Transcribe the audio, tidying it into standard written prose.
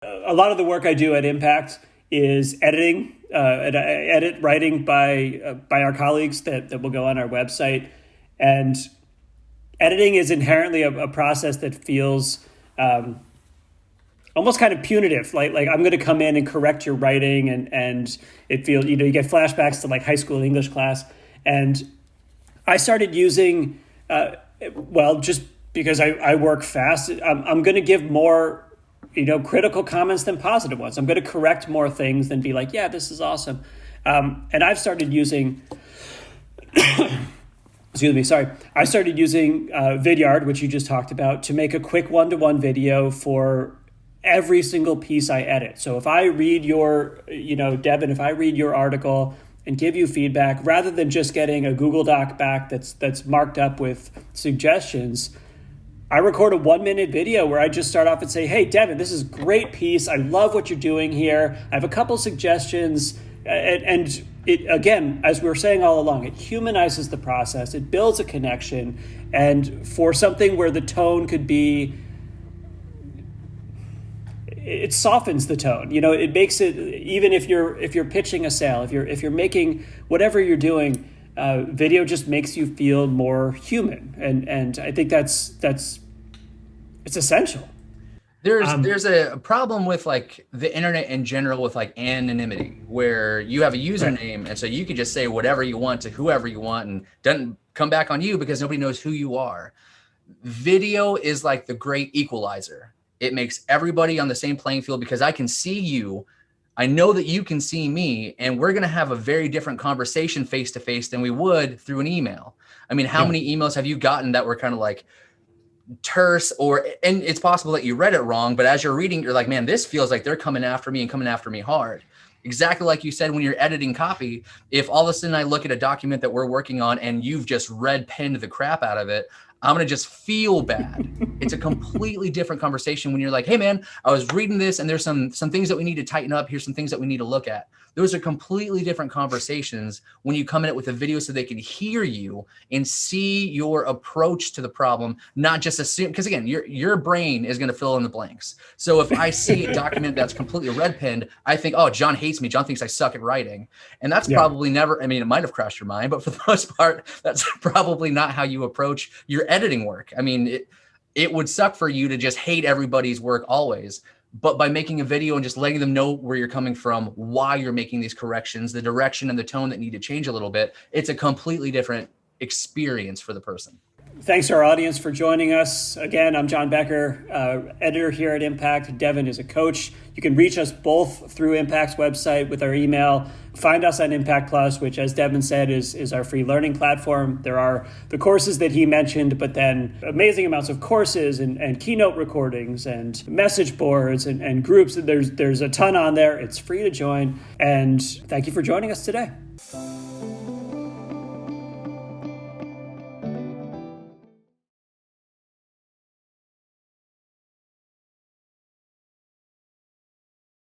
A lot of the work I do at Impact is editing, and I edit writing by our colleagues that will go on our website. And editing is inherently a process that feels almost kind of punitive. Like I'm going to come in and correct your writing, and it feels, you get flashbacks to like high school English class. And I started using, just because I work fast, I'm going to give more, critical comments than positive ones. I'm going to correct more things than be like, yeah, this is awesome. And I've started using, excuse me, sorry. I started using Vidyard, which you just talked about, to make a quick one-to-one video for every single piece I edit. So if I read your, Devin, if I read your article and give you feedback, rather than just getting a Google Doc back that's marked up with suggestions, I record a 1-minute video where I just start off and say, hey, Devin, this is a great piece. I love what you're doing here. I have a couple suggestions. And it, again, as we were saying all along, it humanizes the process. It builds a connection. And for something where the tone could be, it softens the tone. It makes it, even if you're pitching a sale, if you're making whatever you're doing, video just makes you feel more human, and I think that's it's essential. There's a problem with like the internet in general with like anonymity, where you have a username, right, and so you can just say whatever you want to whoever you want and doesn't come back on you because nobody knows who you are. Video is like the great equalizer. It makes everybody on the same playing field because I can see you. I know that you can see me, and we're going to have a very different conversation face to face than we would through an email. I mean, how many emails have you gotten that were kind of like terse, and it's possible that you read it wrong, but as you're reading, you're like, man, this feels like they're coming after me and coming after me hard. Exactly like you said, when you're editing copy, if all of a sudden I look at a document that we're working on and you've just red penned the crap out of it, I'm going to just feel bad. It's a completely different conversation when you're like, hey man, I was reading this and there's some things that we need to tighten up. Here's some things that we need to look at. Those are completely different conversations when you come in it with a video so they can hear you and see your approach to the problem, not just assume, because again, your brain is going to fill in the blanks. So if I see a document that's completely red penned, I think, oh, John hates me. John thinks I suck at writing. And that's probably never, I mean, it might have crossed your mind, but for the most part, that's probably not how you approach your editing work. I mean, it would suck for you to just hate everybody's work always. But by making a video and just letting them know where you're coming from, why you're making these corrections, the direction and the tone that need to change a little bit, it's a completely different experience for the person. Thanks to our audience for joining us. Again, I'm John Becker, editor here at Impact. Devin is a coach. You can reach us both through Impact's website with our email. Find us on Impact Plus, which, as Devin said, is our free learning platform. There are the courses that he mentioned, but then amazing amounts of courses and keynote recordings and message boards and groups. There's a ton on there. It's free to join. And thank you for joining us today.